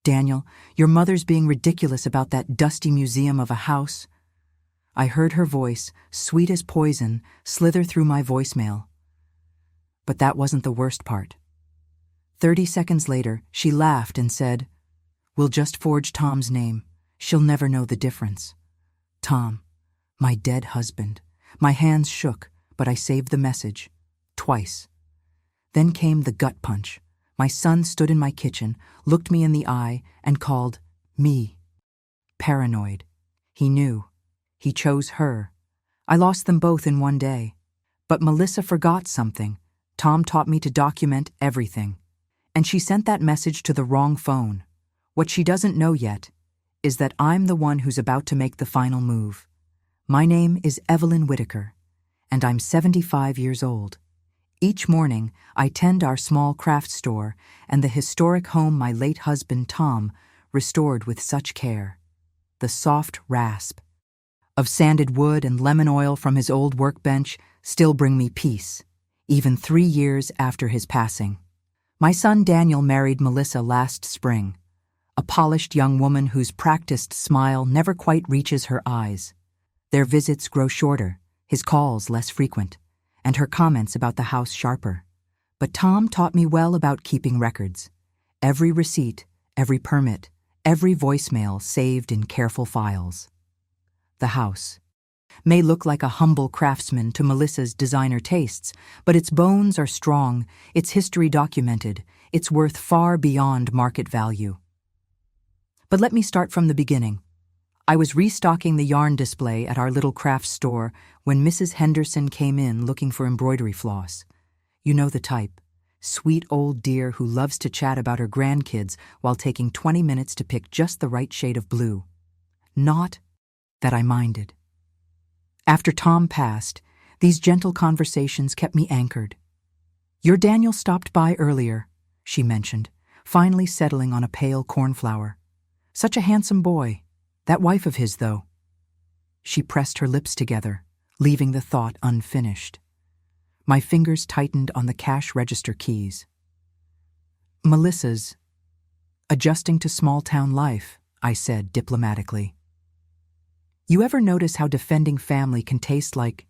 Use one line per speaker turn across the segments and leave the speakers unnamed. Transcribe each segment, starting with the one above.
Daniel, your mother's being ridiculous about that dusty museum of a house. I heard her voice, sweet as poison, slither through my voicemail. But that wasn't the worst part. 30 seconds later, she laughed and said, "We'll just forge Tom's name. She'll never know the difference." Tom, my dead husband. My hands shook, but I saved the message. Twice. Then came the gut punch. My son stood in my kitchen, looked me in the eye, and called me paranoid. He knew. He chose her. I lost them both in one day. But Melissa forgot something. Tom taught me to document everything. And she sent that message to the wrong phone. What she doesn't know yet is that I'm the one who's about to make the final move. My name is Evelyn Whitaker, and I'm 75 years old. Each morning, I tend our small craft store and the historic home my late husband Tom restored with such care. The soft rasp of sanded wood and lemon oil from his old workbench still bring me peace, even 3 years after his passing. My son Daniel married Melissa last spring, a polished young woman whose practiced smile never quite reaches her eyes. Their visits grow shorter, his calls less frequent, and her comments about the house sharper. But Tom taught me well about keeping records. Every receipt, every permit, every voicemail saved in careful files. The house may look like a humble craftsman to Melissa's designer tastes, but its bones are strong, its history documented, its worth far beyond market value. But let me start from the beginning. I was restocking the yarn display at our little craft store when Mrs. Henderson came in looking for embroidery floss. You know the type. Sweet old dear who loves to chat about her grandkids while taking 20 minutes to pick just the right shade of blue. Not that I minded. After Tom passed, these gentle conversations kept me anchored. "Your Daniel stopped by earlier," she mentioned, finally settling on a pale cornflower. "Such a handsome boy. That wife of his, though." She pressed her lips together, leaving the thought unfinished. My fingers tightened on the cash register keys. "Melissa's adjusting to small-town life," I said diplomatically. "You ever notice how defending family can taste like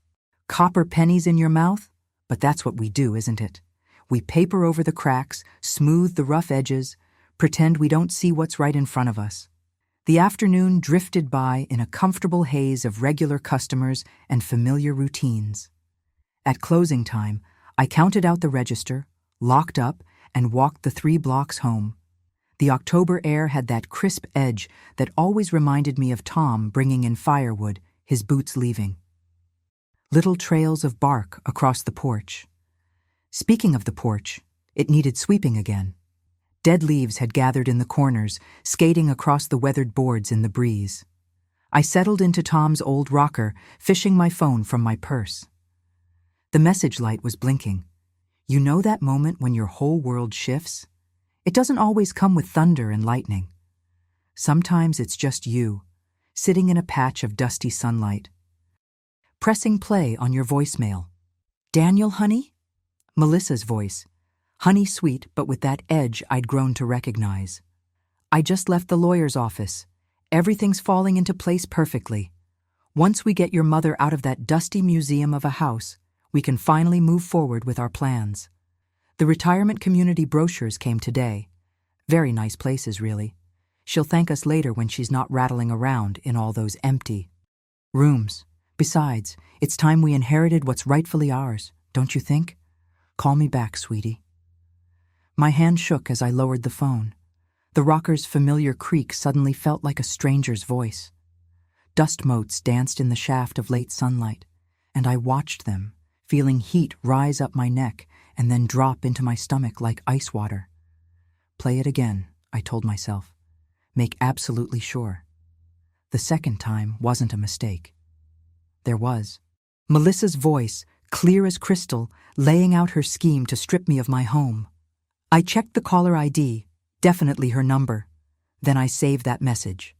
copper pennies in your mouth? But that's what we do, isn't it? We paper over the cracks, smooth the rough edges, pretend we don't see what's right in front of us." The afternoon drifted by in a comfortable haze of regular customers and familiar routines. At closing time, I counted out the register, locked up, and walked the 3 blocks home. The October air had that crisp edge that always reminded me of Tom bringing in firewood, his boots leaving. Little trails of bark across the porch. Speaking of the porch, it needed sweeping again. Dead leaves had gathered in the corners, skating across the weathered boards in the breeze. I settled into Tom's old rocker, fishing my phone from my purse. The message light was blinking. You know that moment when your whole world shifts? It doesn't always come with thunder and lightning. Sometimes it's just you, sitting in a patch of dusty sunlight. Pressing play on your voicemail. "Daniel, honey?" Melissa's voice. Honey sweet, but with that edge I'd grown to recognize. "I just left the lawyer's office. Everything's falling into place perfectly. Once we get your mother out of that dusty museum of a house, we can finally move forward with our plans. The retirement community brochures came today. Very nice places, really. She'll thank us later when she's not rattling around in all those empty rooms. Besides, it's time we inherited what's rightfully ours, don't you think? Call me back, sweetie." My hand shook as I lowered the phone. The rocker's familiar creak suddenly felt like a stranger's voice. Dust motes danced in the shaft of late sunlight, and I watched them, feeling heat rise up my neck and then drop into my stomach like ice water. Play it again, I told myself. Make absolutely sure. The second time wasn't a mistake. There was. Melissa's voice, clear as crystal, laying out her scheme to strip me of my home. I checked the caller ID, definitely her number. Then I saved that message.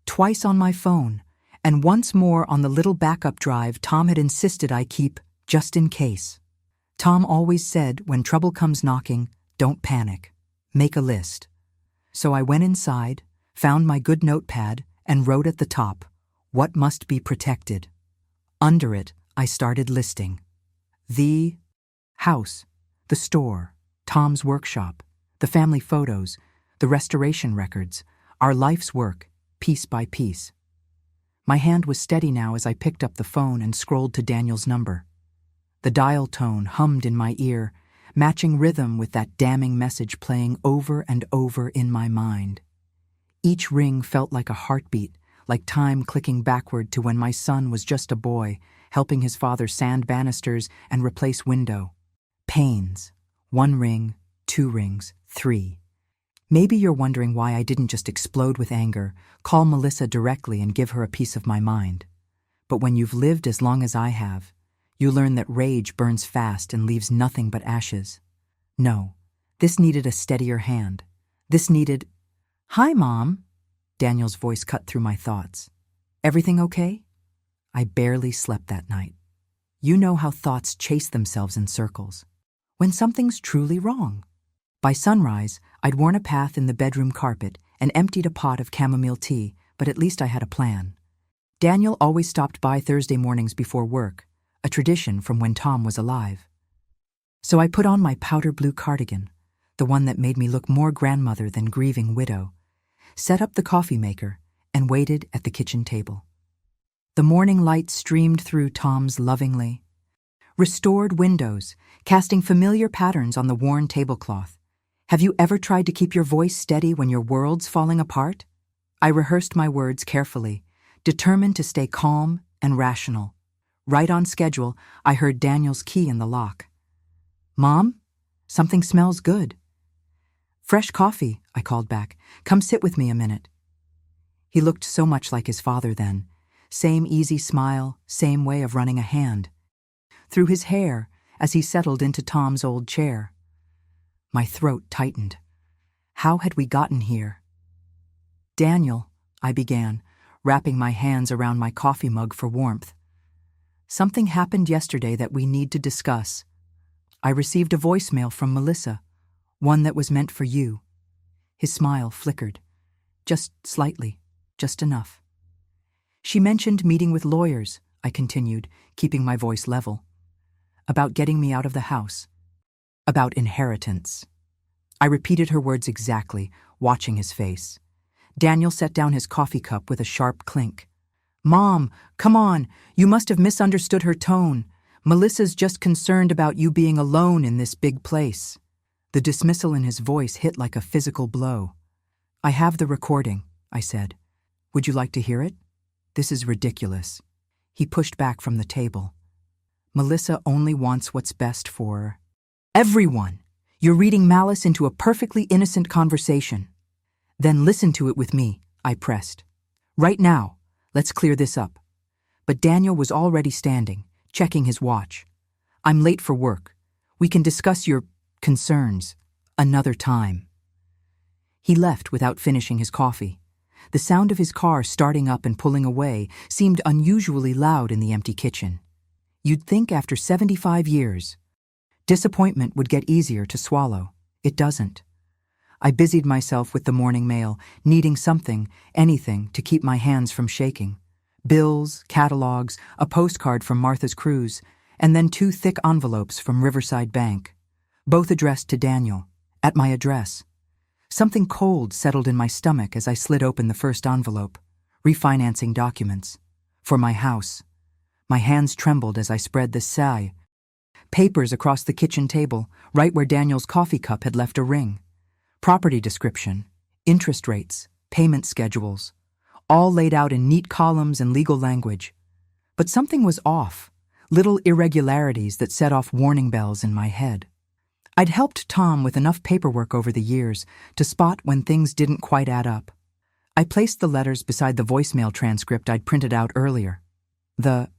Twice on my phone, and once more on the little backup drive Tom had insisted I keep, just in case. Tom always said, when trouble comes knocking, don't panic. Make a list. So I went inside, found my good notepad, and wrote at the top, "What must be protected?" Under it, I started listing. The house, the store, Tom's workshop, the family photos, the restoration records, our life's work, piece by piece. My hand was steady now as I picked up the phone and scrolled to Daniel's number. The dial tone hummed in my ear, matching rhythm with that damning message playing over and over in my mind. Each ring felt like a heartbeat, like time clicking backward to when my son was just a boy, helping his father sand banisters and replace window panes. 1 ring, 2 rings, 3. Maybe you're wondering why I didn't just explode with anger, call Melissa directly and give her a piece of my mind. But when you've lived as long as I have, you learn that rage burns fast and leaves nothing but ashes. No, this needed a steadier hand. This needed, "Hi, Mom." Daniel's voice cut through my thoughts. "Everything okay?" I barely slept that night. You know how thoughts chase themselves in circles. When something's truly wrong. By sunrise, I'd worn a path in the bedroom carpet and emptied a pot of chamomile tea, but at least I had a plan. Daniel always stopped by Thursday mornings before work, a tradition from when Tom was alive. So I put on my powder blue cardigan, the one that made me look more grandmother than grieving widow, set up the coffee maker, and waited at the kitchen table. The morning light streamed through Tom's lovingly restored windows, casting familiar patterns on the worn tablecloth. Have you ever tried to keep your voice steady when your world's falling apart? I rehearsed my words carefully, determined to stay calm and rational. Right on schedule, I heard Daniel's key in the lock. "Mom, something smells good." "Fresh coffee," I called back. "Come sit with me a minute." He looked so much like his father then. Same easy smile, same way of running a hand through his hair as he settled into Tom's old chair. My throat tightened. How had we gotten here? "Daniel," I began, wrapping my hands around my coffee mug for warmth. "Something happened yesterday that we need to discuss. I received a voicemail from Melissa, one that was meant for you." His smile flickered. Just slightly, just enough. "She mentioned meeting with lawyers," I continued, keeping my voice level. "About getting me out of the house. About inheritance." I repeated her words exactly, watching his face. Daniel set down his coffee cup with a sharp clink. "Mom, come on, you must have misunderstood her tone. Melissa's just concerned about you being alone in this big place." The dismissal in his voice hit like a physical blow. "I have the recording," I said. "Would you like to hear it? This is ridiculous." He pushed back from the table. "Melissa only wants what's best for everyone. You're reading malice into a perfectly innocent conversation." "Then listen to it with me," I pressed. "Right now, let's clear this up." But Daniel was already standing, checking his watch. "I'm late for work. We can discuss your concerns another time." He left without finishing his coffee. The sound of his car starting up and pulling away seemed unusually loud in the empty kitchen. You'd think after 75 years, disappointment would get easier to swallow. It doesn't. I busied myself with the morning mail, needing something, anything, to keep my hands from shaking. Bills, catalogs, a postcard from Martha's Cruise, and then 2 thick envelopes from Riverside Bank, both addressed to Daniel, at my address. Something cold settled in my stomach as I slid open the first envelope. Refinancing documents. For my house. My hands trembled as I spread the sigh. Papers across the kitchen table, right where Daniel's coffee cup had left a ring. Property description, interest rates, payment schedules, all laid out in neat columns and legal language. But something was off, little irregularities that set off warning bells in my head. I'd helped Tom with enough paperwork over the years to spot when things didn't quite add up. I placed the letters beside the voicemail transcript I'd printed out earlier. The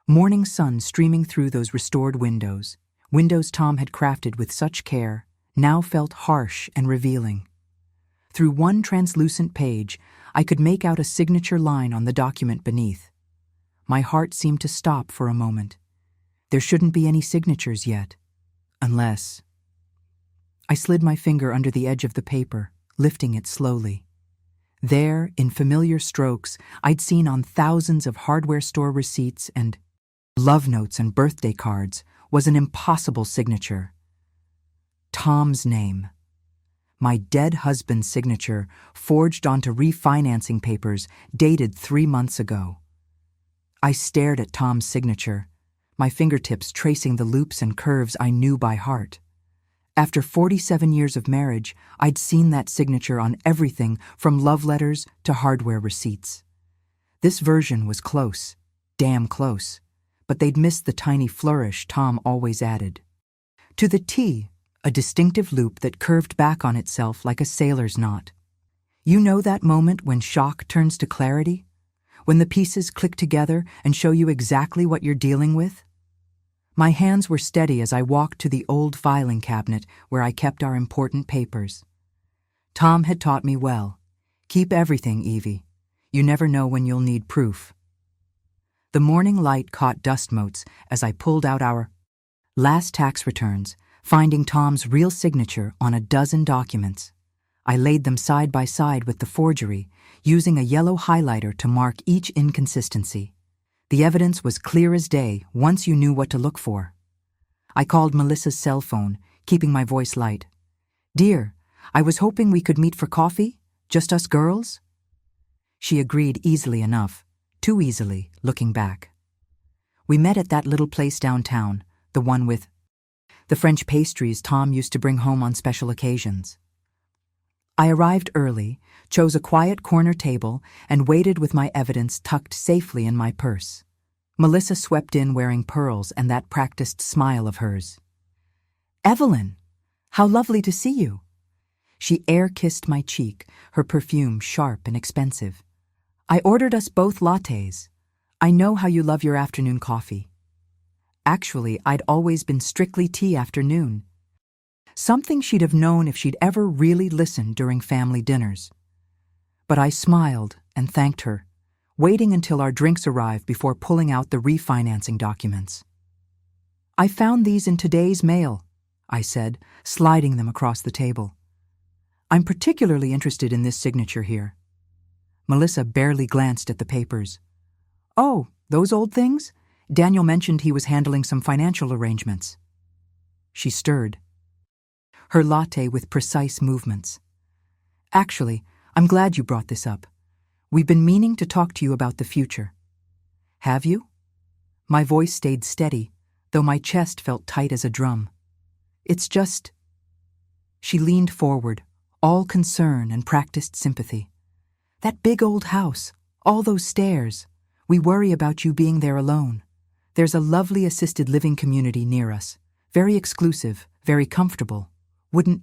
morning sun streaming through those restored windows Tom had crafted with such care, now felt harsh and revealing. Through one translucent page, I could make out a signature line on the document beneath. My heart seemed to stop for a moment. There shouldn't be any signatures yet. Unless... I slid my finger under the edge of the paper, lifting it slowly. There, in familiar strokes I'd seen on thousands of hardware store receipts and love notes and birthday cards, was an impossible signature. Tom's name. My dead husband's signature, forged onto refinancing papers dated 3 months ago. I stared at Tom's signature, my fingertips tracing the loops and curves I knew by heart. After 47 years of marriage, I'd seen that signature on everything from love letters to hardware receipts. This version was close, damn close, but they'd missed the tiny flourish Tom always added. To the T, a distinctive loop that curved back on itself like a sailor's knot. You know that moment when shock turns to clarity? When the pieces click together and show you exactly what you're dealing with? My hands were steady as I walked to the old filing cabinet where I kept our important papers. Tom had taught me well. Keep everything, Evie. You never know when you'll need proof. The morning light caught dust motes as I pulled out our last tax returns, finding Tom's real signature on a dozen documents. I laid them side by side with the forgery, using a yellow highlighter to mark each inconsistency. The evidence was clear as day once you knew what to look for. I called Melissa's cell phone, keeping my voice light. "Dear, I was hoping we could meet for coffee, just us girls." She agreed easily enough, too easily, looking back. We met at that little place downtown, the one with the French pastries Tom used to bring home on special occasions. I arrived early, chose a quiet corner table, and waited with my evidence tucked safely in my purse. Melissa swept in wearing pearls and that practiced smile of hers. "Evelyn, how lovely to see you." She air-kissed my cheek, her perfume sharp and expensive. "I ordered us both lattes. I know how you love your afternoon coffee." Actually, I'd always been strictly tea afternoon. Something she'd have known if she'd ever really listened during family dinners. But I smiled and thanked her, waiting until our drinks arrived before pulling out the refinancing documents. "I found these in today's mail," I said, sliding them across the table. "I'm particularly interested in this signature here." Melissa barely glanced at the papers. "Oh, those old things? Daniel mentioned he was handling some financial arrangements." She stirred, her latte with precise movements. "Actually, I'm glad you brought this up. We've been meaning to talk to you about the future." "Have you?" My voice stayed steady, though my chest felt tight as a drum. "It's just—" She leaned forward, all concern and practiced sympathy. "That big old house, all those stairs. We worry about you being there alone. There's a lovely assisted living community near us. Very exclusive, very comfortable. Wouldn't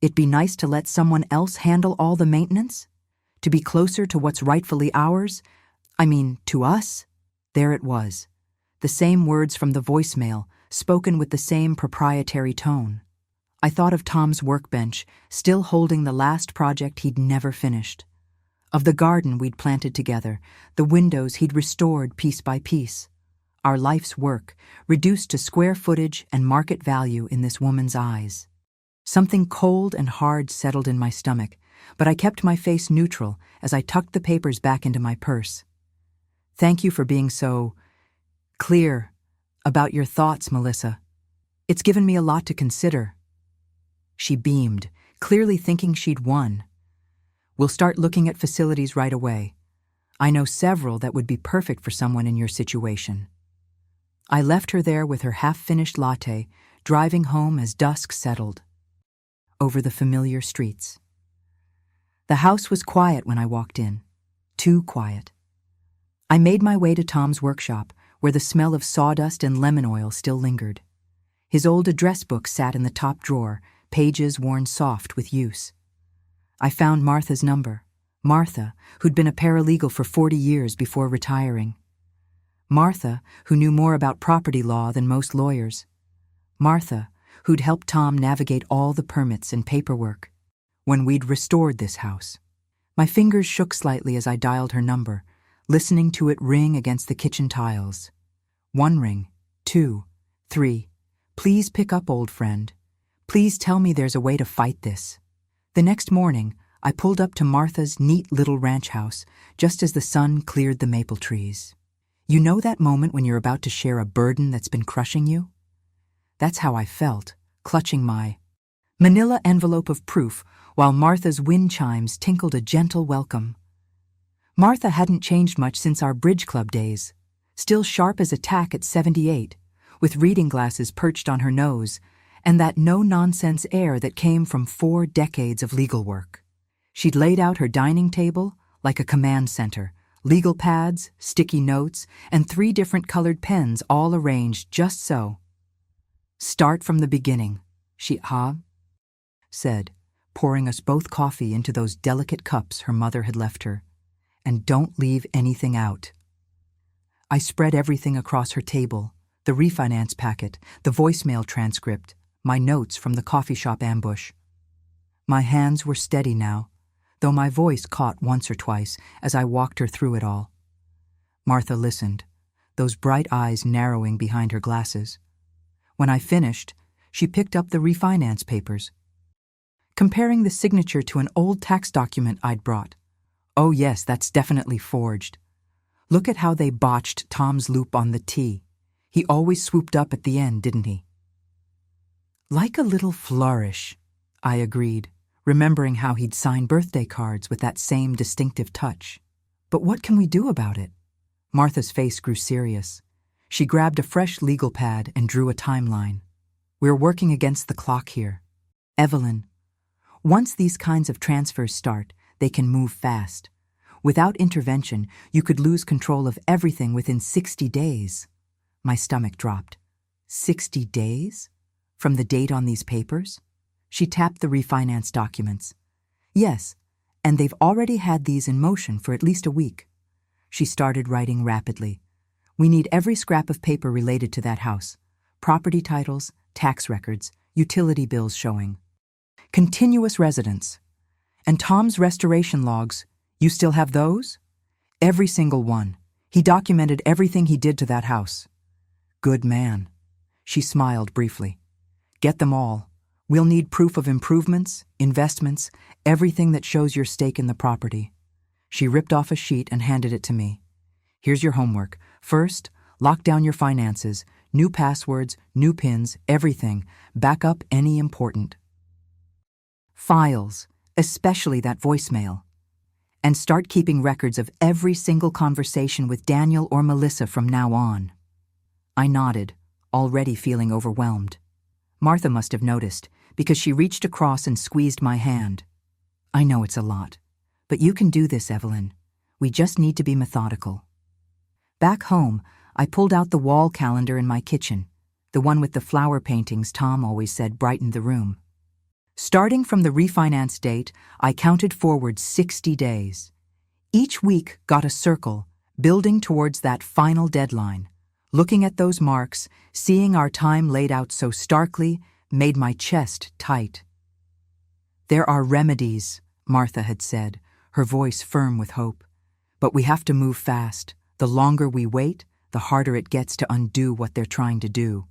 it be nice to let someone else handle all the maintenance? To be closer to what's rightfully ours? I mean, to us?" There it was. The same words from the voicemail, spoken with the same proprietary tone. I thought of Tom's workbench, still holding the last project he'd never finished. Of the garden we'd planted together, the windows he'd restored piece by piece. Our life's work, reduced to square footage and market value in this woman's eyes. Something cold and hard settled in my stomach, but I kept my face neutral as I tucked the papers back into my purse. "Thank you for being so clear about your thoughts, Melissa. It's given me a lot to consider." She beamed, clearly thinking she'd won. "We'll start looking at facilities right away. I know several that would be perfect for someone in your situation." I left her there with her half-finished latte, driving home as dusk settled over the familiar streets. The house was quiet when I walked in. Too quiet. I made my way to Tom's workshop, where the smell of sawdust and lemon oil still lingered. His old address book sat in the top drawer, pages worn soft with use. I found Martha's number. Martha, who'd been a paralegal for 40 years before retiring. Martha, who knew more about property law than most lawyers. Martha, who'd helped Tom navigate all the permits and paperwork when we'd restored this house. My fingers shook slightly as I dialed her number, listening to it ring against the kitchen tiles. 1 ring, 2, 3. "Please pick up, old friend. Please tell me there's a way to fight this." The next morning, I pulled up to Martha's neat little ranch house just as the sun cleared the maple trees. You know that moment when you're about to share a burden that's been crushing you? That's how I felt, clutching my manila envelope of proof while Martha's wind chimes tinkled a gentle welcome. Martha hadn't changed much since our bridge club days, still sharp as a tack at 78, with reading glasses perched on her nose, and that no-nonsense air that came from 4 decades of legal work. She'd laid out her dining table like a command center, legal pads, sticky notes, and 3 different colored pens all arranged just so. "Start from the beginning," she said, pouring us both coffee into those delicate cups her mother had left her. "And don't leave anything out." I spread everything across her table, the refinance packet, the voicemail transcript, my notes from the coffee shop ambush. My hands were steady now, though my voice caught once or twice as I walked her through it all. Martha listened, those bright eyes narrowing behind her glasses. When I finished, she picked up the refinance papers, comparing the signature to an old tax document I'd brought. "Oh yes, that's definitely forged. Look at how they botched Tom's loop on the T. He always swooped up at the end, didn't he?" "Like a little flourish," I agreed, remembering how he'd sign birthday cards with that same distinctive touch. "But what can we do about it?" Martha's face grew serious. She grabbed a fresh legal pad and drew a timeline. "We're working against the clock here. Evelyn, once these kinds of transfers start, they can move fast. Without intervention, you could lose control of everything within 60 days. My stomach dropped. 60 days? From the date on these papers? She tapped the refinance documents. "Yes, and they've already had these in motion for at least a week." She started writing rapidly. "We need every scrap of paper related to that house. Property titles, tax records, utility bills showing. Continuous residence. And Tom's restoration logs, you still have those?" "Every single one. He documented everything he did to that house." "Good man." She smiled briefly. "Get them all. We'll need proof of improvements, investments, everything that shows your stake in the property." She ripped off a sheet and handed it to me. "Here's your homework. First, lock down your finances, new passwords, new PINs, everything. Back up any important files, especially that voicemail. And start keeping records of every single conversation with Daniel or Melissa from now on." I nodded, already feeling overwhelmed. Martha must have noticed, because she reached across and squeezed my hand. "I know it's a lot, but you can do this, Evelyn. We just need to be methodical." Back home, I pulled out the wall calendar in my kitchen, the one with the flower paintings Tom always said brightened the room. Starting from the refinance date, I counted forward 60 days. Each week got a circle, building towards that final deadline. Looking at those marks, seeing our time laid out so starkly, made my chest tight. "There are remedies," Martha had said, her voice firm with hope. "But we have to move fast. The longer we wait, the harder it gets to undo what they're trying to do."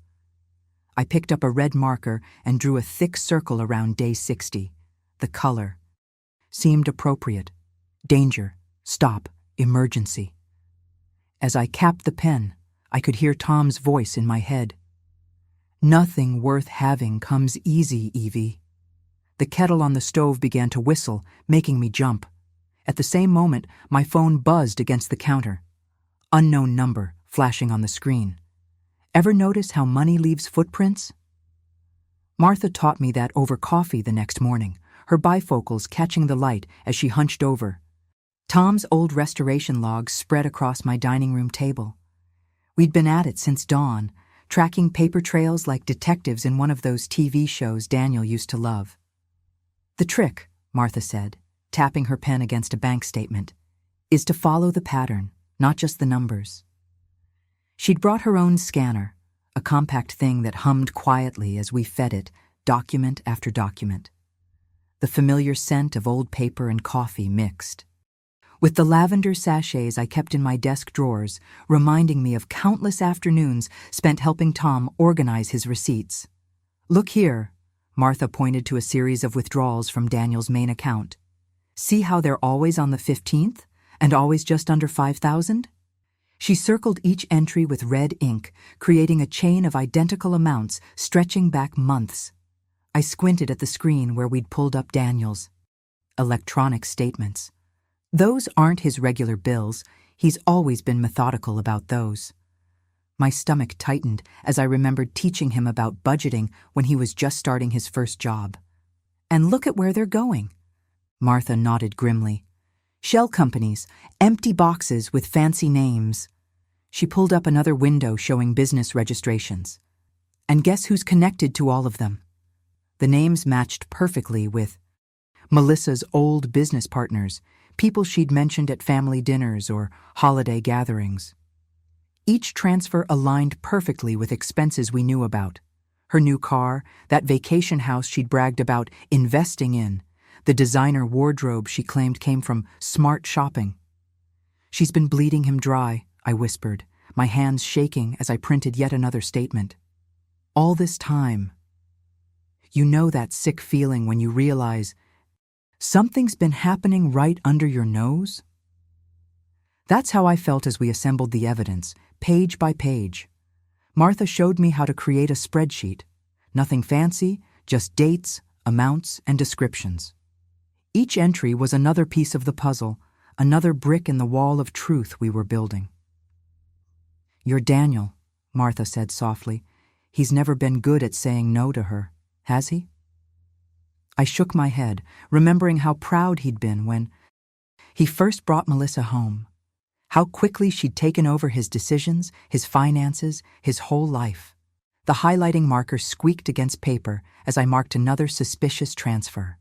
I picked up a red marker and drew a thick circle around day 60. The color seemed appropriate. Danger, stop, emergency. As I capped the pen, I could hear Tom's voice in my head. "Nothing worth having comes easy, Evie." The kettle on the stove began to whistle, making me jump. At the same moment, my phone buzzed against the counter. Unknown number flashing on the screen. Ever notice how money leaves footprints? Martha taught me that over coffee the next morning, her bifocals catching the light as she hunched over. Tom's old restoration logs spread across my dining room table. We'd been at it since dawn, tracking paper trails like detectives in one of those TV shows Daniel used to love. "The trick," Martha said, tapping her pen against a bank statement, "is to follow the pattern, not just the numbers." She'd brought her own scanner, a compact thing that hummed quietly as we fed it, document after document. The familiar scent of old paper and coffee mixed, with the lavender sachets I kept in my desk drawers, reminding me of countless afternoons spent helping Tom organize his receipts. "Look here," Martha pointed to a series of withdrawals from Daniel's main account. See how they're always on the 15th and always just under 5,000? She circled each entry with red ink, creating a chain of identical amounts stretching back months. I squinted at the screen where we'd pulled up Daniel's. Electronic statements. Those aren't his regular bills. He's always been methodical about those. My stomach tightened as I remembered teaching him about budgeting when he was just starting his first job. And look at where they're going. Martha nodded grimly. Shell companies, empty boxes with fancy names. She pulled up another window showing business registrations. And guess who's connected to all of them? The names matched perfectly with Melissa's old business partners, people she'd mentioned at family dinners or holiday gatherings. Each transfer aligned perfectly with expenses we knew about. Her new car, that vacation house she'd bragged about investing in, the designer wardrobe she claimed came from smart shopping. She's been bleeding him dry, I whispered, my hands shaking as I printed yet another statement. All this time. You know that sick feeling when you realize something's been happening right under your nose? That's how I felt as we assembled the evidence, page by page. Martha showed me how to create a spreadsheet. Nothing fancy, just dates, amounts, and descriptions. Each entry was another piece of the puzzle, another brick in the wall of truth we were building. You're Daniel, Martha said softly. He's never been good at saying no to her, has he? I shook my head, remembering how proud he'd been when he first brought Melissa home. How quickly she'd taken over his decisions, his finances, his whole life. The highlighting marker squeaked against paper as I marked another suspicious transfer.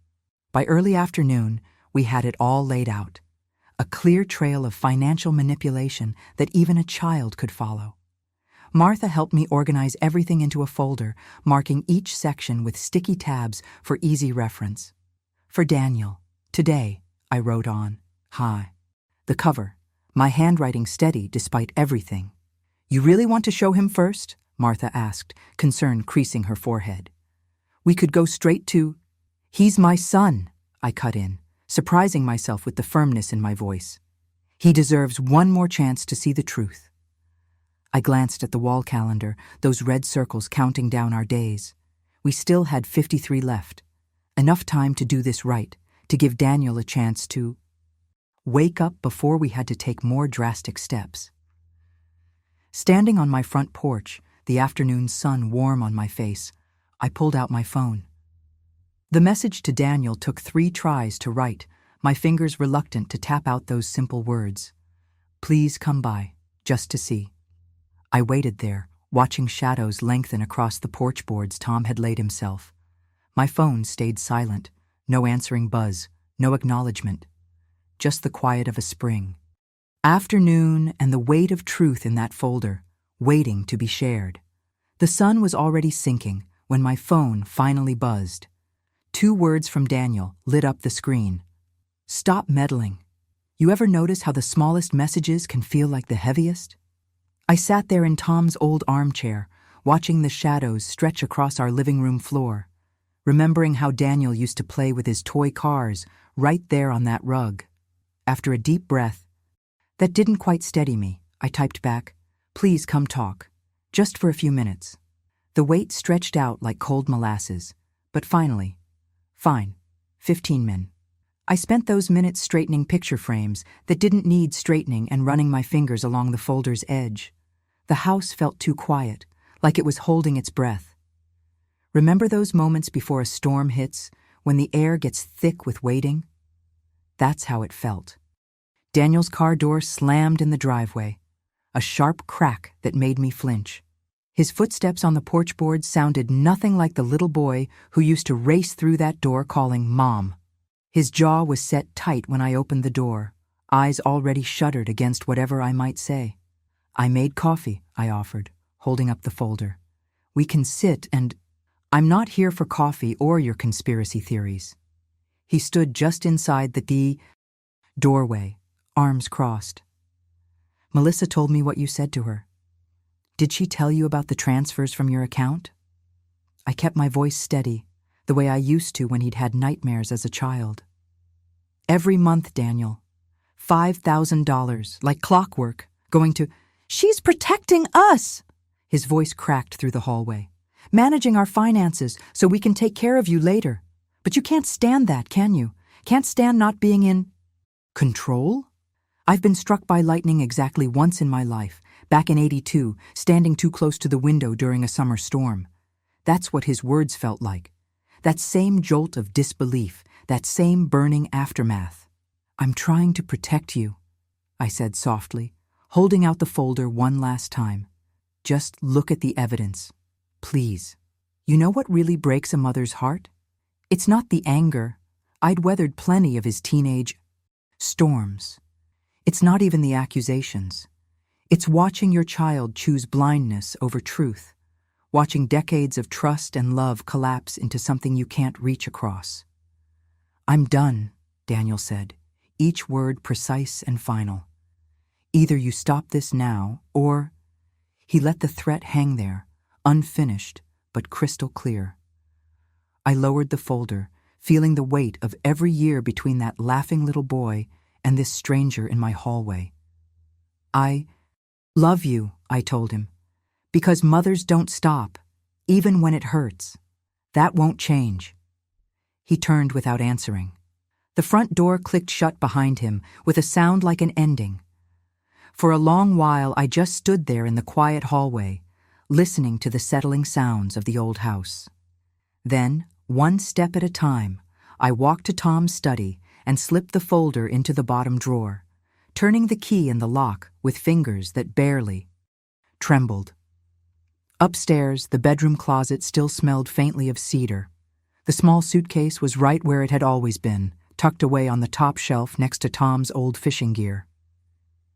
By early afternoon, we had it all laid out. A clear trail of financial manipulation that even a child could follow. Martha helped me organize everything into a folder, marking each section with sticky tabs for easy reference. For Daniel, today, I wrote on, Hi. The cover, my handwriting steady despite everything. You really want to show him first? Martha asked, concern creasing her forehead. We could go straight to, He's my son, I cut in, surprising myself with the firmness in my voice. He deserves one more chance to see the truth. I glanced at the wall calendar, those red circles counting down our days. We still had 53 left. Enough time to do this right, to give Daniel a chance to wake up before we had to take more drastic steps. Standing on my front porch, the afternoon sun warm on my face, I pulled out my phone. The message to Daniel took 3 tries to write, my fingers reluctant to tap out those simple words. Please come by, just to see. I waited there, watching shadows lengthen across the porch boards Tom had laid himself. My phone stayed silent, no answering buzz, no acknowledgement. Just the quiet of a spring. Afternoon and the weight of truth in that folder, waiting to be shared. The sun was already sinking when my phone finally buzzed. 2 words from Daniel lit up the screen. Stop meddling. You ever notice how the smallest messages can feel like the heaviest? I sat there in Tom's old armchair, watching the shadows stretch across our living room floor, remembering how Daniel used to play with his toy cars right there on that rug. After a deep breath, that didn't quite steady me, I typed back, Please come talk, just for a few minutes. The wait stretched out like cold molasses, but finally, fine, 15 min. I spent those minutes straightening picture frames that didn't need straightening and running my fingers along the folder's edge. The house felt too quiet, like it was holding its breath. Remember those moments before a storm hits, when the air gets thick with waiting? That's how it felt. Daniel's car door slammed in the driveway, a sharp crack that made me flinch. His footsteps on the porch board sounded nothing like the little boy who used to race through that door calling Mom. His jaw was set tight when I opened the door, eyes already shuttered against whatever I might say. I made coffee, I offered, holding up the folder. We can sit and... I'm not here for coffee or your conspiracy theories. He stood just inside the doorway, arms crossed. Melissa told me what you said to her. Did she tell you about the transfers from your account? I kept my voice steady, the way I used to when he'd had nightmares as a child. Every month, Daniel. $5,000, like clockwork, going to— "She's protecting us!" His voice cracked through the hallway. "Managing our finances so we can take care of you later. But you can't stand that, can you? Can't stand not being in control?" I've been struck by lightning exactly once in my life, back in '82, standing too close to the window during a summer storm. That's what his words felt like. That same jolt of disbelief, that same burning aftermath. "I'm trying to protect you," I said softly, holding out the folder one last time. "Just look at the evidence. Please." You know what really breaks a mother's heart? It's not the anger. I'd weathered plenty of his teenage storms. It's not even the accusations. It's watching your child choose blindness over truth, watching decades of trust and love collapse into something you can't reach across. "I'm done," Daniel said, each word precise and final. "Either you stop this now, or—" He let the threat hang there, unfinished but crystal clear. I lowered the folder, feeling the weight of every year between that laughing little boy and this stranger in my hallway. "I love you," I told him, "because mothers don't stop, even when it hurts. That won't change." He turned without answering. The front door clicked shut behind him with a sound like an ending. For a long while I just stood there in the quiet hallway, listening to the settling sounds of the old house. Then, one step at a time, I walked to Tom's study and slipped the folder into the bottom drawer, turning the key in the lock with fingers that barely trembled. Upstairs, the bedroom closet still smelled faintly of cedar. The small suitcase was right where it had always been, tucked away on the top shelf next to Tom's old fishing gear.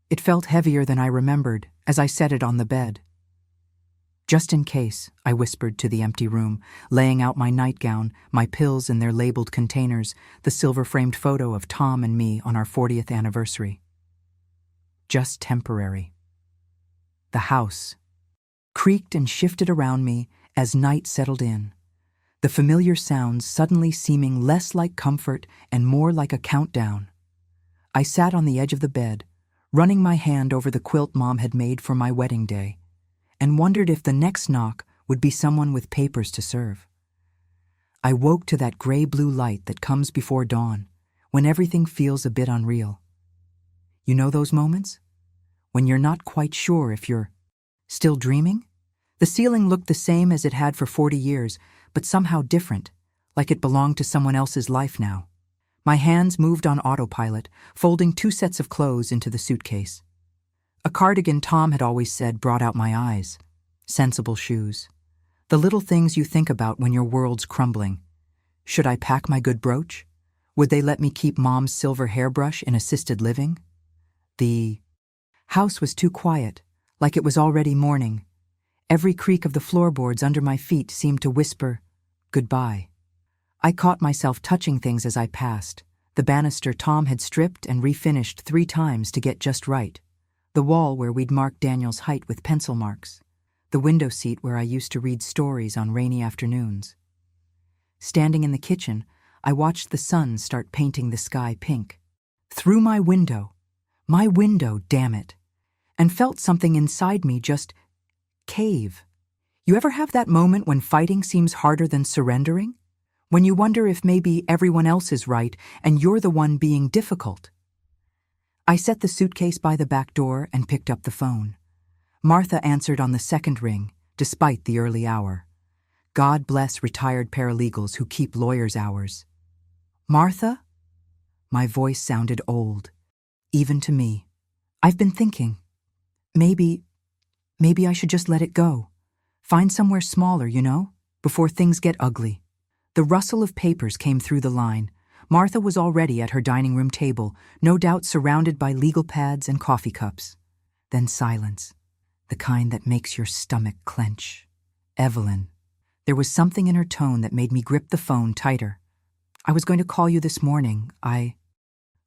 It felt heavier than I remembered as I set it on the bed. "Just in case," I whispered to the empty room, laying out my nightgown, my pills in their labeled containers, the silver-framed photo of Tom and me on our 40th anniversary. Just temporary. The house creaked and shifted around me as night settled in, the familiar sounds suddenly seeming less like comfort and more like a countdown. I sat on the edge of the bed, running my hand over the quilt Mom had made for my wedding day, and wondered if the next knock would be someone with papers to serve. I woke to that gray-blue light that comes before dawn, when everything feels a bit unreal. You know those moments? When you're not quite sure if you're still dreaming? The ceiling looked the same as it had for 40 years, but somehow different, like it belonged to someone else's life now. My hands moved on autopilot, folding 2 sets of clothes into the suitcase. A cardigan Tom had always said brought out my eyes. Sensible shoes. The little things you think about when your world's crumbling. Should I pack my good brooch? Would they let me keep Mom's silver hairbrush in assisted living? The house was too quiet, like it was already morning. Every creak of the floorboards under my feet seemed to whisper, goodbye. I caught myself touching things as I passed. The banister Tom had stripped and refinished 3 times to get just right. The wall where we'd marked Daniel's height with pencil marks. The window seat where I used to read stories on rainy afternoons. Standing in the kitchen, I watched the sun start painting the sky pink. Through my window, damn it, and felt something inside me just cave. You ever have that moment when fighting seems harder than surrendering? When you wonder if maybe everyone else is right and you're the one being difficult? I set the suitcase by the back door and picked up the phone. Martha answered on the second ring, despite the early hour. God bless retired paralegals who keep lawyers' hours. "Martha?" My voice sounded old, even to me. "I've been thinking. Maybe I should just let it go. Find somewhere smaller, before things get ugly." The rustle of papers came through the line. Martha was already at her dining room table, no doubt surrounded by legal pads and coffee cups. Then silence, the kind that makes your stomach clench. "Evelyn." There was something in her tone that made me grip the phone tighter. "I was going to call you this morning. I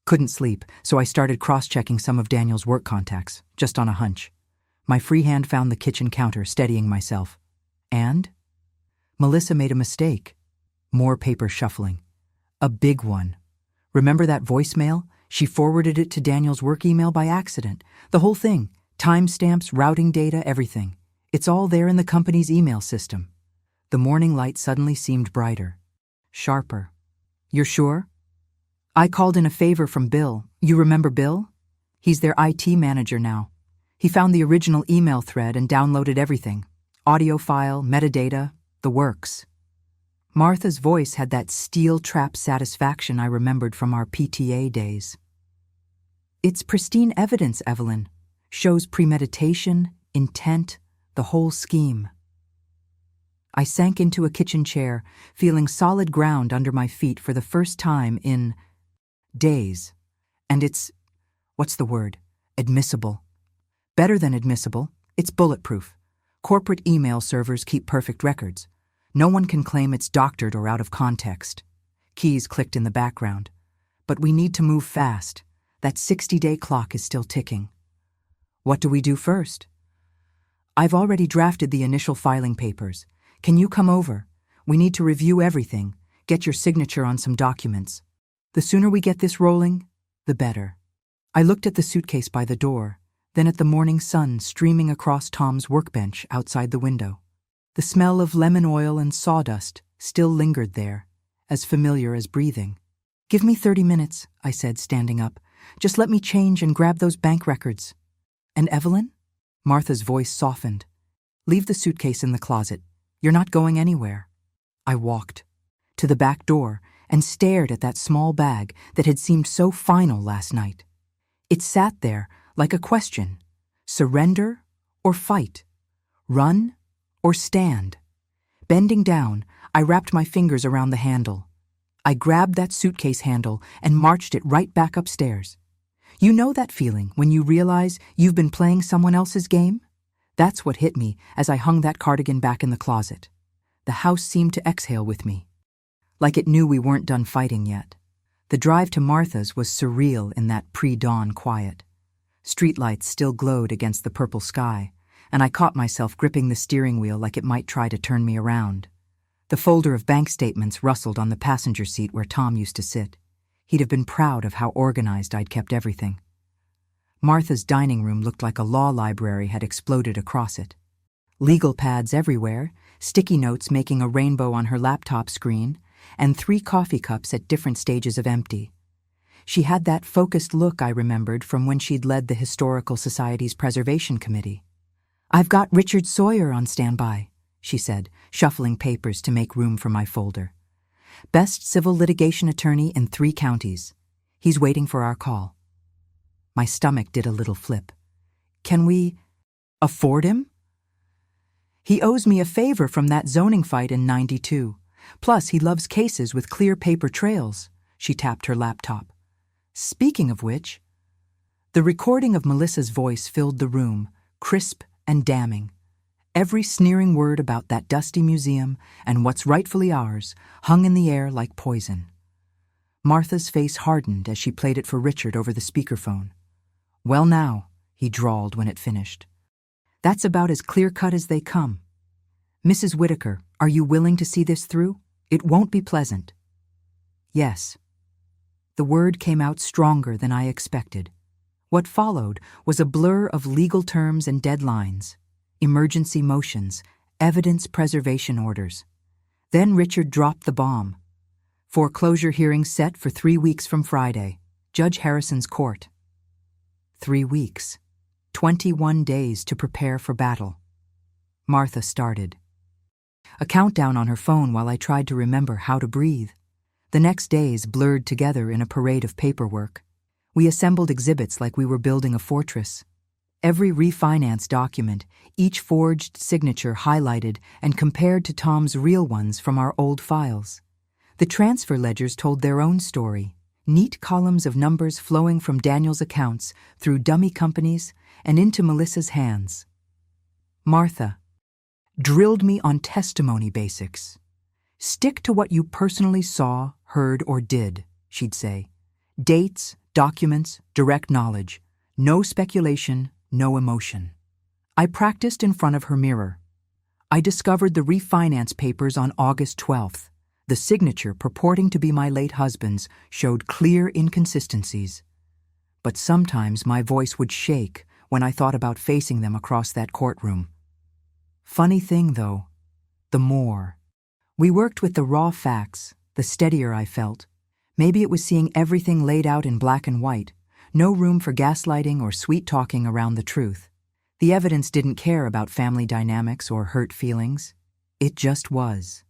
couldn't sleep, so I started cross-checking some of Daniel's work contacts, just on a hunch. My free hand found the kitchen counter, steadying myself. And? Melissa made a mistake. More paper shuffling. A big one. Remember that voicemail? She forwarded it to Daniel's work email by accident. The whole thing. Timestamps, routing data, everything. It's all there in the company's email system. The morning light suddenly seemed brighter. Sharper. You're sure? I called in a favor from Bill. You remember Bill? He's their IT manager now. He found the original email thread and downloaded everything. Audio file, metadata, the works. Martha's voice had that steel-trap satisfaction I remembered from our PTA days. It's pristine evidence, Evelyn. Shows premeditation, intent, the whole scheme. I sank into a kitchen chair, feeling solid ground under my feet for the first time in days. And it's, what's the word? Admissible. Better than admissible, it's bulletproof. Corporate email servers keep perfect records. No one can claim it's doctored or out of context. Keys clicked in the background. But we need to move fast. That 60-day clock is still ticking. What do we do first? I've already drafted the initial filing papers. Can you come over? We need to review everything, get your signature on some documents. The sooner we get this rolling, the better. I looked at the suitcase by the door, then at the morning sun streaming across Tom's workbench outside the window. The smell of lemon oil and sawdust still lingered there, as familiar as breathing. Give me 30 minutes, I said, standing up. Just let me change and grab those bank records. And Evelyn? Martha's voice softened. Leave the suitcase in the closet. You're not going anywhere. I walked to the back door and stared at that small bag that had seemed so final last night. It sat there like a question. Surrender or fight? Run or stand? Bending down, I wrapped my fingers around the handle. I grabbed that suitcase handle and marched it right back upstairs. You know that feeling when you realize you've been playing someone else's game? That's what hit me as I hung that cardigan back in the closet. The house seemed to exhale with me, like it knew we weren't done fighting yet. The drive to Martha's was surreal in that pre-dawn quiet. Streetlights still glowed against the purple sky, and I caught myself gripping the steering wheel like it might try to turn me around. The folder of bank statements rustled on the passenger seat where Tom used to sit. He'd have been proud of how organized I'd kept everything. Martha's dining room looked like a law library had exploded across it. Legal pads everywhere, sticky notes making a rainbow on her laptop screen, and 3 coffee cups at different stages of empty. She had that focused look I remembered from when she'd led the Historical Society's Preservation Committee. I've got Richard Sawyer on standby, she said, shuffling papers to make room for my folder. Best civil litigation attorney in 3 counties. He's waiting for our call. My stomach did a little flip. Can we afford him? He owes me a favor from that zoning fight in '92. Plus, he loves cases with clear paper trails. She tapped her laptop. Speaking of which, the recording of Melissa's voice filled the room, crisp and damning. Every sneering word about that dusty museum and what's rightfully ours hung in the air like poison. Martha's face hardened as she played it for Richard over the speakerphone. Well now, he drawled when it finished. That's about as clear-cut as they come. Mrs. Whitaker, are you willing to see this through? It won't be pleasant. Yes. The word came out stronger than I expected. What followed was a blur of legal terms and deadlines, emergency motions, evidence preservation orders. Then Richard dropped the bomb. Foreclosure hearing set for 3 weeks from Friday. Judge Harrison's court. 3 weeks. 21 days to prepare for battle. Martha started. A countdown on her phone while I tried to remember how to breathe. The next days blurred together in a parade of paperwork. We assembled exhibits like we were building a fortress. Every refinance document, each forged signature highlighted and compared to Tom's real ones from our old files. The transfer ledgers told their own story, neat columns of numbers flowing from Daniel's accounts through dummy companies and into Melissa's hands. Martha drilled me on testimony basics. Stick to what you personally saw, heard, or did, she'd say. Dates, documents, direct knowledge. No speculation, no emotion. I practiced in front of her mirror. I discovered the refinance papers on August 12th. The signature purporting to be my late husband's showed clear inconsistencies. But sometimes my voice would shake when I thought about facing them across that courtroom. Funny thing, though, the more we worked with the raw facts, the steadier I felt. Maybe it was seeing everything laid out in black and white, no room for gaslighting or sweet-talking around the truth. The evidence didn't care about family dynamics or hurt feelings. It just was.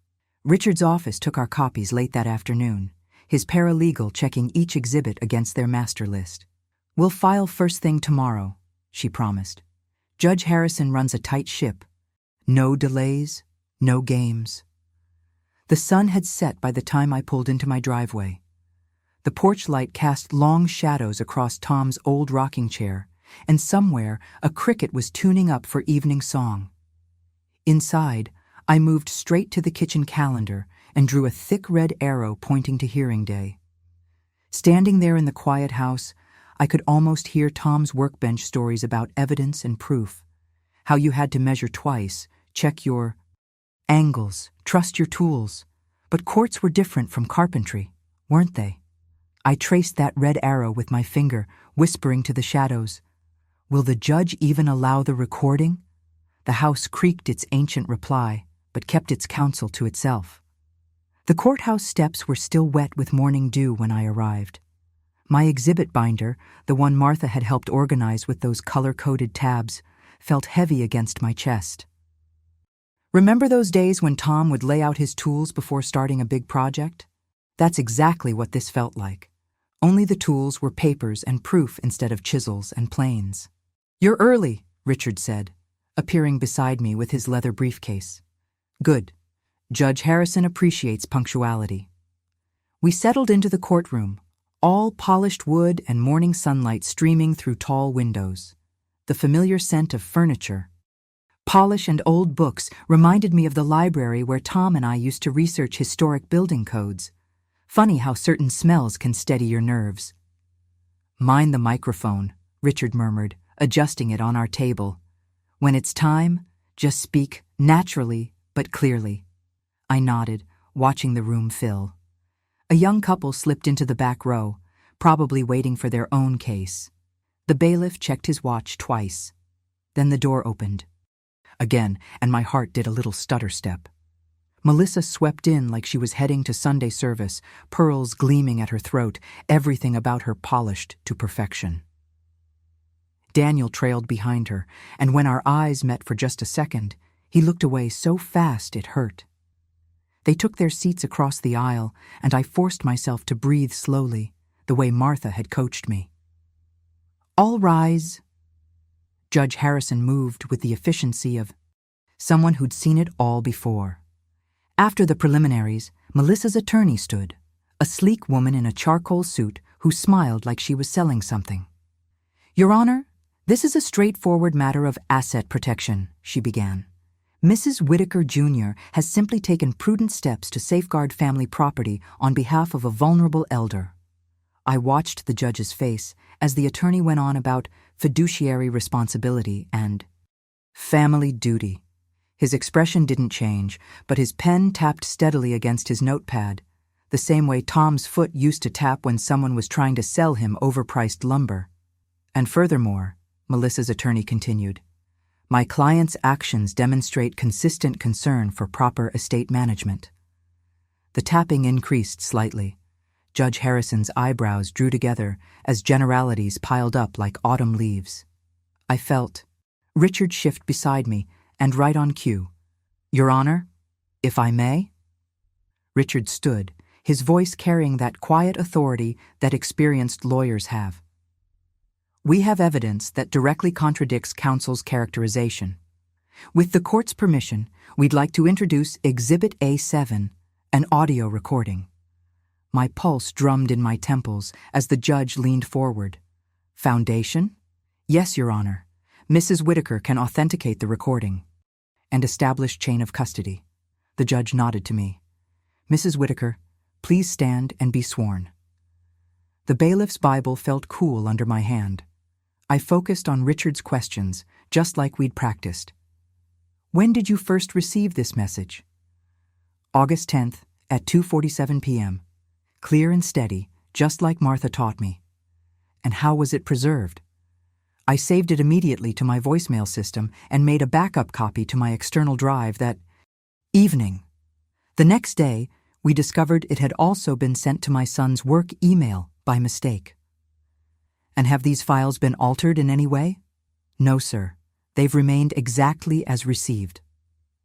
Richard's office took our copies late that afternoon, his paralegal checking each exhibit against their master list. "We'll file first thing tomorrow," she promised. "Judge Harrison runs a tight ship. No delays, no games." The sun had set by the time I pulled into my driveway. The porch light cast long shadows across Tom's old rocking chair, and somewhere a cricket was tuning up for evening song. Inside, I moved straight to the kitchen calendar and drew a thick red arrow pointing to hearing day. Standing there in the quiet house, I could almost hear Tom's workbench stories about evidence and proof, how you had to measure twice, check your angles, trust your tools. But courts were different from carpentry, weren't they? I traced that red arrow with my finger, whispering to the shadows, "Will the judge even allow the recording?" The house creaked its ancient reply, but kept its counsel to itself. The courthouse steps were still wet with morning dew when I arrived. My exhibit binder, the one Martha had helped organize with those color-coded tabs, felt heavy against my chest. Remember those days when Tom would lay out his tools before starting a big project? That's exactly what this felt like. Only the tools were papers and proof instead of chisels and planes. "You're early," Richard said, appearing beside me with his leather briefcase. "Good. Judge Harrison appreciates punctuality." We settled into the courtroom, all polished wood and morning sunlight streaming through tall windows. The familiar scent of furniture, polish and old books reminded me of the library where Tom and I used to research historic building codes. Funny how certain smells can steady your nerves. "Mind the microphone," Richard murmured, adjusting it on our table. "When it's time, just speak naturally but clearly." I nodded, watching the room fill. A young couple slipped into the back row, probably waiting for their own case. The bailiff checked his watch twice. Then the door opened. Again, and my heart did a little stutter step. Melissa swept in like she was heading to Sunday service, pearls gleaming at her throat, everything about her polished to perfection. Daniel trailed behind her, and when our eyes met for just a second, he looked away so fast it hurt. They took their seats across the aisle, and I forced myself to breathe slowly, the way Martha had coached me. "All rise." Judge Harrison moved with the efficiency of someone who'd seen it all before. After the preliminaries, Melissa's attorney stood, a sleek woman in a charcoal suit who smiled like she was selling something. "Your Honor, this is a straightforward matter of asset protection," she began. "Mrs. Whitaker, Jr. has simply taken prudent steps to safeguard family property on behalf of a vulnerable elder." I watched the judge's face as the attorney went on about fiduciary responsibility and family duty. His expression didn't change, but his pen tapped steadily against his notepad, the same way Tom's foot used to tap when someone was trying to sell him overpriced lumber. "And furthermore," Melissa's attorney continued, "my client's actions demonstrate consistent concern for proper estate management." The tapping increased slightly. Judge Harrison's eyebrows drew together as generalities piled up like autumn leaves. I felt Richard shift beside me, and right on cue. "Your Honor, if I may?" Richard stood, his voice carrying that quiet authority that experienced lawyers have. "We have evidence that directly contradicts counsel's characterization. With the court's permission, we'd like to introduce Exhibit A7, an audio recording." My pulse drummed in my temples as the judge leaned forward. "Foundation?" "Yes, Your Honor. Mrs. Whitaker can authenticate the recording." "And establish chain of custody." The judge nodded to me. "Mrs. Whitaker, please stand and be sworn." The bailiff's Bible felt cool under my hand. I focused on Richard's questions, just like we'd practiced. "When did you first receive this message?" "August 10th, at 2:47 p.m. Clear and steady, just like Martha taught me. And how was it preserved? I saved it immediately to my voicemail system and made a backup copy to my external drive that evening. The next day, we discovered it had also been sent to my son's work email by mistake. And have these files been altered in any way? No, sir. They've remained exactly as received.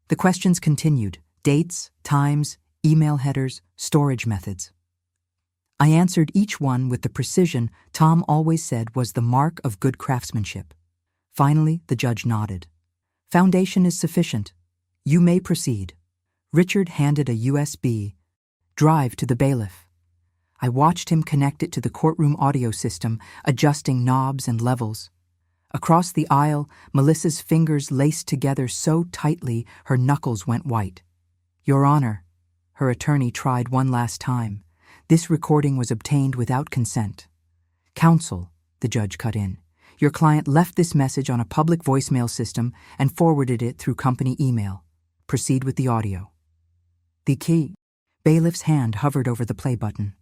The questions continued: dates, times, email headers, storage methods. I answered each one with the precision Tom always said was the mark of good craftsmanship. Finally, the judge nodded. Foundation is sufficient. You may proceed. Richard handed a USB drive to the bailiff. I watched him connect it to the courtroom audio system, adjusting knobs and levels. Across the aisle, Melissa's fingers laced together so tightly her knuckles went white. Your Honor, her attorney tried one last time. This recording was obtained without consent. Counsel, the judge cut in. Your client left this message on a public voicemail system and forwarded it through company email. Proceed with the audio. The key. Bailiff's hand hovered over the play button.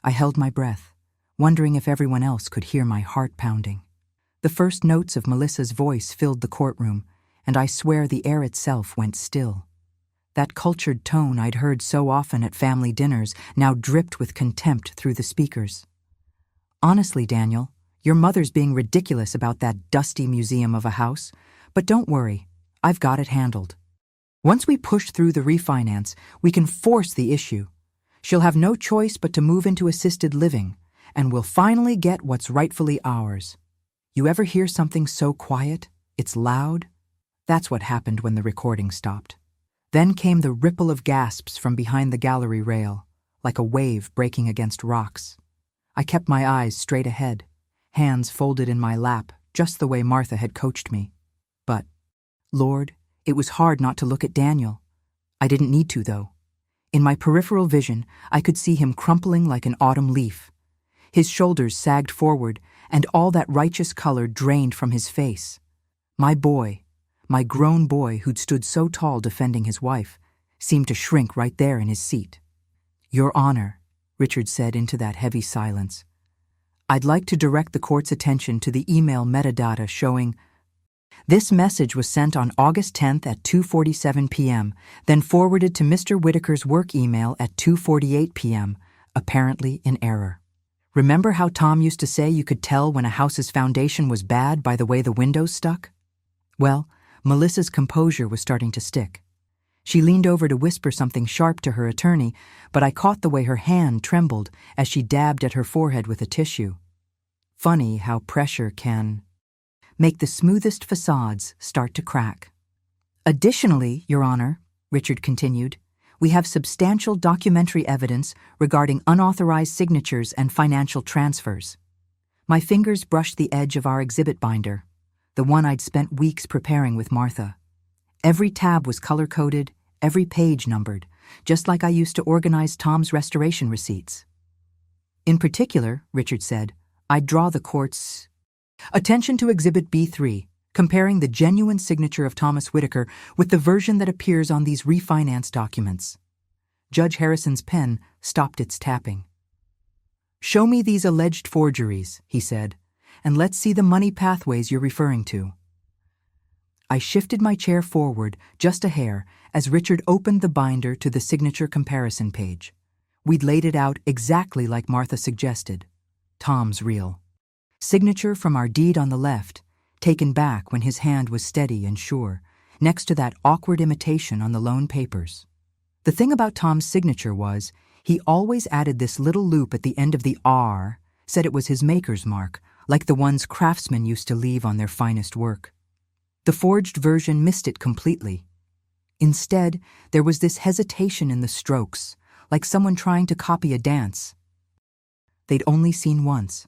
I held my breath, wondering if everyone else could hear my heart pounding. The first notes of Melissa's voice filled the courtroom, and I swear the air itself went still. That cultured tone I'd heard so often at family dinners now dripped with contempt through the speakers. Honestly, Daniel, your mother's being ridiculous about that dusty museum of a house, but don't worry, I've got it handled. Once we push through the refinance, we can force the issue. She'll have no choice but to move into assisted living, and we'll finally get what's rightfully ours. You ever hear something so quiet, it's loud? That's what happened when the recording stopped. Then came the ripple of gasps from behind the gallery rail, like a wave breaking against rocks. I kept my eyes straight ahead, hands folded in my lap, just the way Martha had coached me. But, Lord, it was hard not to look at Daniel. I didn't need to, though. In my peripheral vision, I could see him crumpling like an autumn leaf. His shoulders sagged forward, and all that righteous color drained from his face. My boy, my grown boy who'd stood so tall defending his wife, seemed to shrink right there in his seat. Your Honor, Richard said into that heavy silence, I'd like to direct the court's attention to the email metadata showing this message was sent on August 10th at 2:47 p.m., then forwarded to Mr. Whitaker's work email at 2:48 p.m., apparently in error. Remember how Tom used to say you could tell when a house's foundation was bad by the way the windows stuck? Well, Melissa's composure was starting to stick. She leaned over to whisper something sharp to her attorney, but I caught the way her hand trembled as she dabbed at her forehead with a tissue. Funny how pressure can make the smoothest facades start to crack. Additionally, Your Honor, Richard continued, we have substantial documentary evidence regarding unauthorized signatures and financial transfers. My fingers brushed the edge of our exhibit binder, the one I'd spent weeks preparing with Martha. Every tab was color-coded, every page numbered, just like I used to organize Tom's restoration receipts. In particular, Richard said, I'd draw the court's attention to Exhibit B3, comparing the genuine signature of Thomas Whitaker with the version that appears on these refinance documents. Judge Harrison's pen stopped its tapping. Show me these alleged forgeries, he said, and let's see the money pathways you're referring to. I shifted my chair forward just a hair as Richard opened the binder to the signature comparison page. We'd laid it out exactly like Martha suggested. Tom's real. Signature from our deed on the left, taken back when his hand was steady and sure, next to that awkward imitation on the loan papers. The thing about Tom's signature was, he always added this little loop at the end of the R, said it was his maker's mark, like the ones craftsmen used to leave on their finest work. The forged version missed it completely. Instead, there was this hesitation in the strokes, like someone trying to copy a dance they'd only seen once.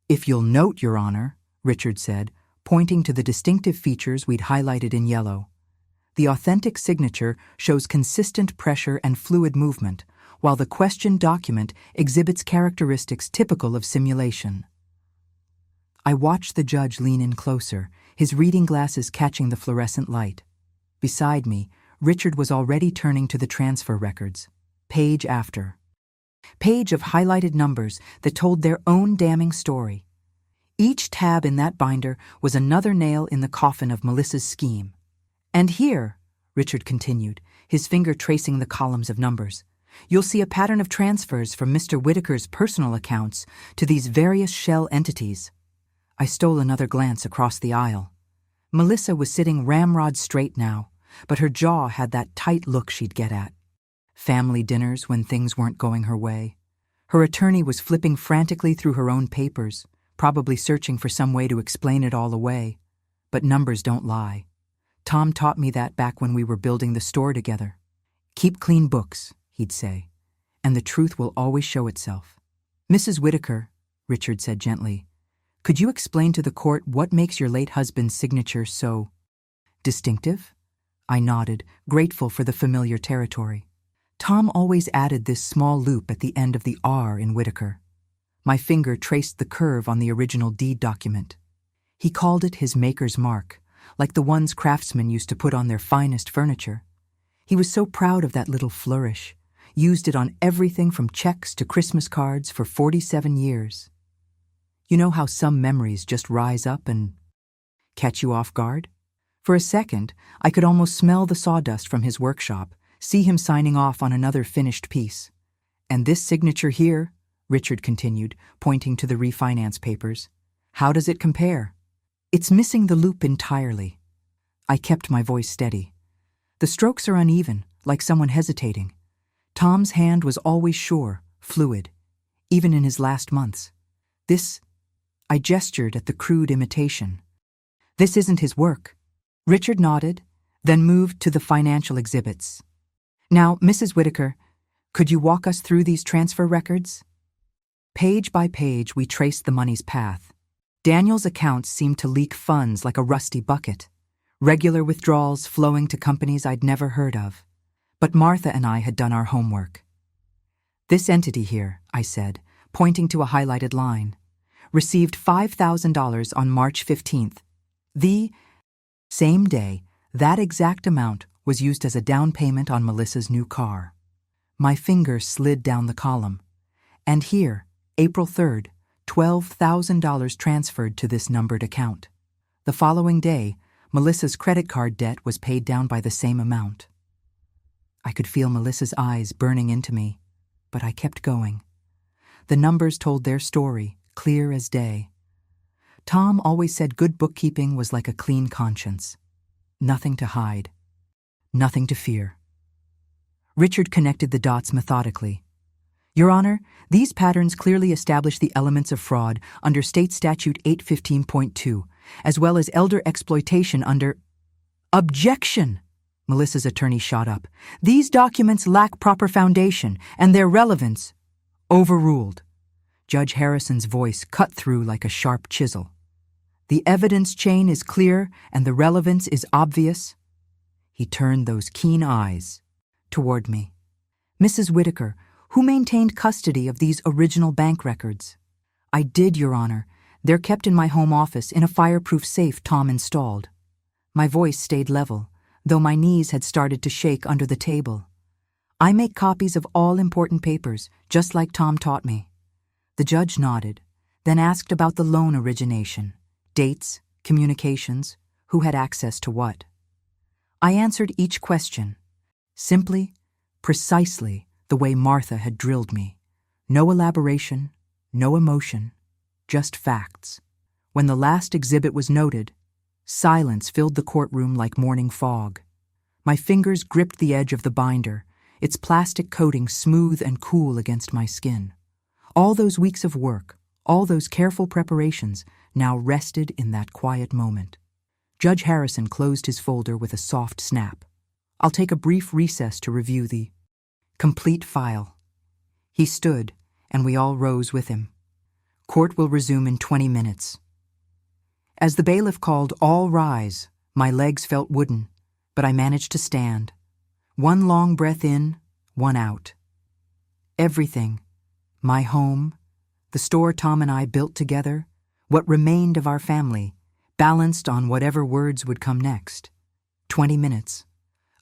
If you'll note, Your Honor, Richard said, pointing to the distinctive features we'd highlighted in yellow. The authentic signature shows consistent pressure and fluid movement, while the questioned document exhibits characteristics typical of simulation. I watched the judge lean in closer, his reading glasses catching the fluorescent light. Beside me, Richard was already turning to the transfer records. page after page of highlighted numbers that told their own damning story. Each tab in that binder was another nail in the coffin of Melissa's scheme. And here, Richard continued, his finger tracing the columns of numbers, you'll see a pattern of transfers from Mr. Whitaker's personal accounts to these various shell entities. I stole another glance across the aisle. Melissa was sitting ramrod straight now, but her jaw had that tight look she'd get at. Family dinners when things weren't going her way. Her attorney was flipping frantically through her own papers, probably searching for some way to explain it all away. But numbers don't lie. Tom taught me that back when we were building the store together. Keep clean books, he'd say, and the truth will always show itself. Mrs. Whitaker, Richard said gently, could you explain to the court what makes your late husband's signature so distinctive? I nodded, grateful for the familiar territory. Tom always added this small loop at the end of the R in Whitaker. My finger traced the curve on the original deed document. He called it his maker's mark, like the ones craftsmen used to put on their finest furniture. He was so proud of that little flourish, used it on everything from checks to Christmas cards for 47 years. You know how some memories just rise up and catch you off guard? For a second, I could almost smell the sawdust from his workshop, see him signing off on another finished piece. And this signature here, Richard continued, pointing to the refinance papers, how does it compare? It's missing the loop entirely. I kept my voice steady. The strokes are uneven, like someone hesitating. Tom's hand was always sure, fluid, even in his last months. I gestured at the crude imitation. This isn't his work. Richard nodded, then moved to the financial exhibits. Now, Mrs. Whitaker, could you walk us through these transfer records? Page by page, we traced the money's path. Daniel's accounts seemed to leak funds like a rusty bucket, regular withdrawals flowing to companies I'd never heard of. But Martha and I had done our homework. This entity here, I said, pointing to a highlighted line, received $5,000 on March 15th. The same day, that exact amount was used as a down payment on Melissa's new car. My finger slid down the column. And here, April 3rd, $12,000 transferred to this numbered account. The following day, Melissa's credit card debt was paid down by the same amount. I could feel Melissa's eyes burning into me, but I kept going. The numbers told their story, clear as day. Tom always said good bookkeeping was like a clean conscience. Nothing to hide. Nothing to fear. Richard connected the dots methodically. Your Honor, these patterns clearly establish the elements of fraud under State Statute 815.2, as well as elder exploitation under Objection! Melissa's attorney shot up. These documents lack proper foundation, and their relevance overruled. Judge Harrison's voice cut through like a sharp chisel. The evidence chain is clear, and the relevance is obvious. He turned those keen eyes toward me. Mrs. Whitaker, who maintained custody of these original bank records? I did, Your Honor. They're kept in my home office in a fireproof safe Tom installed. My voice stayed level, though my knees had started to shake under the table. I make copies of all important papers, just like Tom taught me. The judge nodded, then asked about the loan origination, dates, communications, who had access to what. I answered each question, simply, precisely, the way Martha had drilled me. No elaboration, no emotion, just facts. When the last exhibit was noted, silence filled the courtroom like morning fog. My fingers gripped the edge of the binder, its plastic coating smooth and cool against my skin. All those weeks of work, all those careful preparations, now rested in that quiet moment. Judge Harrison closed his folder with a soft snap. I'll take a brief recess to review the complete file. He stood, and we all rose with him. Court will resume in 20 minutes. As the bailiff called, "All rise," my legs felt wooden, but I managed to stand. One long breath in, one out. Everything, my home, the store Tom and I built together, what remained of our family, balanced on whatever words would come next. 20 minutes.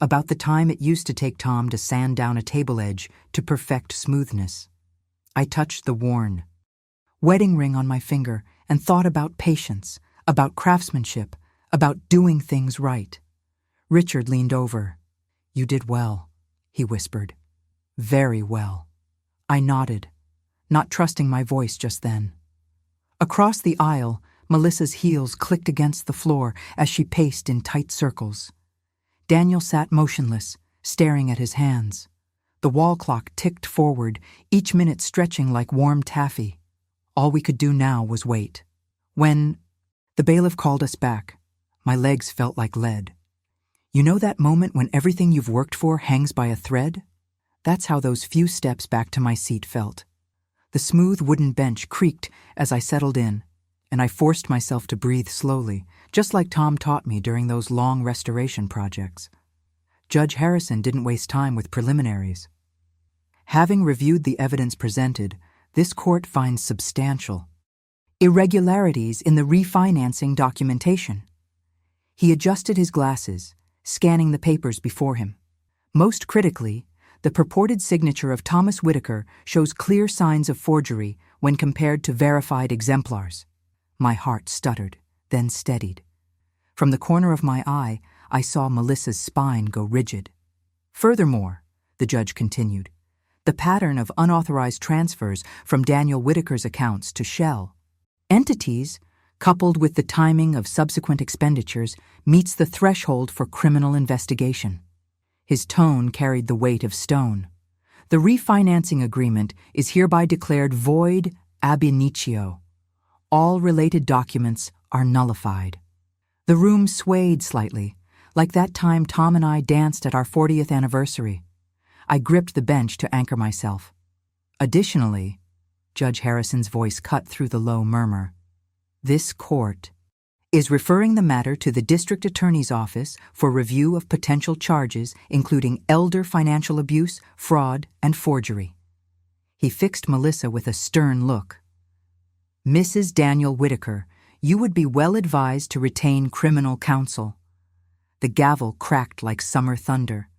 about the time it used to take Tom to sand down a table edge to perfect smoothness. I touched the worn wedding ring on my finger and thought about patience, about craftsmanship, about doing things right. Richard leaned over. "You did well," he whispered. "Very well." I nodded, not trusting my voice just then. Across the aisle, Melissa's heels clicked against the floor as she paced in tight circles. Daniel sat motionless, staring at his hands. The wall clock ticked forward, each minute stretching like warm taffy. All we could do now was wait. When the bailiff called us back, my legs felt like lead. You know that moment when everything you've worked for hangs by a thread? That's how those few steps back to my seat felt. The smooth wooden bench creaked as I settled in, and I forced myself to breathe slowly, just like Tom taught me during those long restoration projects. Judge Harrison didn't waste time with preliminaries. Having reviewed the evidence presented, this court finds substantial irregularities in the refinancing documentation. He adjusted his glasses, scanning the papers before him. Most critically, the purported signature of Thomas Whitaker shows clear signs of forgery when compared to verified exemplars. My heart stuttered, then steadied. From the corner of my eye, I saw Melissa's spine go rigid. Furthermore, the judge continued, the pattern of unauthorized transfers from Daniel Whitaker's accounts to Shell entities, coupled with the timing of subsequent expenditures, meets the threshold for criminal investigation. His tone carried the weight of stone. The refinancing agreement is hereby declared void ab initio. All related documents are nullified. The room swayed slightly, like that time Tom and I danced at our 40th anniversary. I gripped the bench to anchor myself. Additionally, Judge Harrison's voice cut through the low murmur, this court is referring the matter to the District Attorney's Office for review of potential charges including elder financial abuse, fraud, and forgery. He fixed Melissa with a stern look. Mrs. Daniel Whitaker, you would be well advised to retain criminal counsel. The gavel cracked like summer thunder.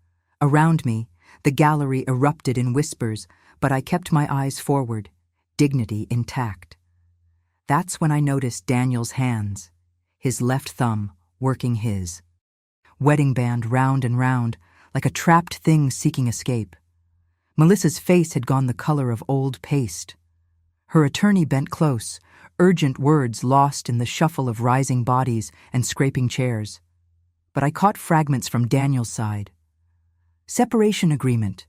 Around me, the gallery erupted in whispers, but I kept my eyes forward, dignity intact. That's when I noticed Daniel's hands, his left thumb working his wedding band round and round, like a trapped thing seeking escape. Melissa's face had gone the color of old paste. Her attorney bent close, urgent words lost in the shuffle of rising bodies and scraping chairs. But I caught fragments from Daniel's side. Separation agreement,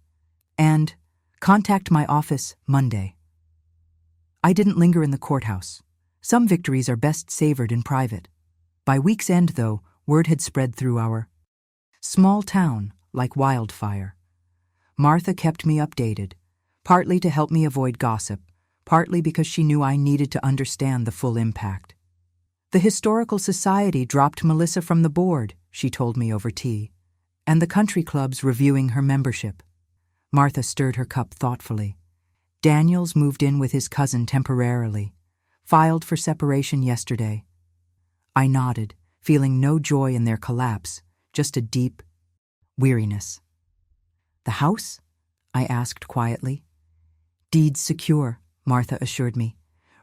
and contact my office Monday. I didn't linger in the courthouse. Some victories are best savored in private. By week's end, though, word had spread through our small town like wildfire. Martha kept me updated, partly to help me avoid gossip, partly because she knew I needed to understand the full impact. The Historical Society dropped Melissa from the board, she told me over tea, and the country club's reviewing her membership. Martha stirred her cup thoughtfully. Daniels moved in with his cousin temporarily, filed for separation yesterday. I nodded, feeling no joy in their collapse, just a deep weariness. The house? I asked quietly. Deeds secure, Martha assured me.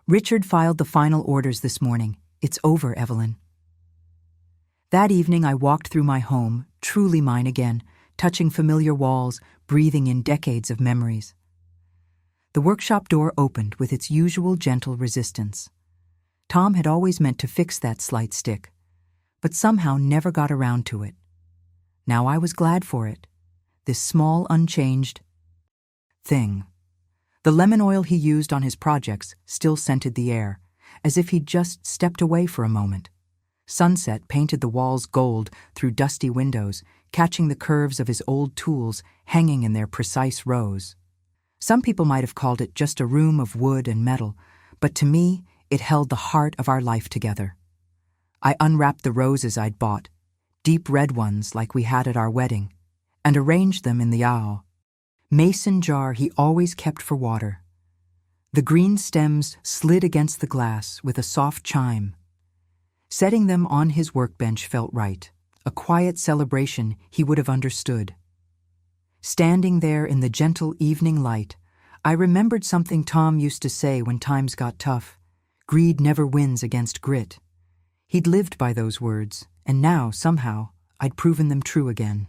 Richard filed the final orders this morning. It's over, Evelyn. That evening I walked through my home, truly mine again, touching familiar walls, breathing in decades of memories. The workshop door opened with its usual gentle resistance. Tom had always meant to fix that slight stick, but somehow never got around to it. Now I was glad for it. This small, unchanged thing. The lemon oil he used on his projects still scented the air, as if he'd just stepped away for a moment. Sunset painted the walls gold through dusty windows, catching the curves of his old tools hanging in their precise rows. Some people might have called it just a room of wood and metal, but to me, it held the heart of our life together. I unwrapped the roses I'd bought, deep red ones like we had at our wedding, and arranged them in the mason jar he always kept for water. The green stems slid against the glass with a soft chime. Setting them on his workbench felt right, a quiet celebration he would have understood. Standing there in the gentle evening light, I remembered something Tom used to say when times got tough. Greed never wins against grit. He'd lived by those words, and now, somehow, I'd proven them true again.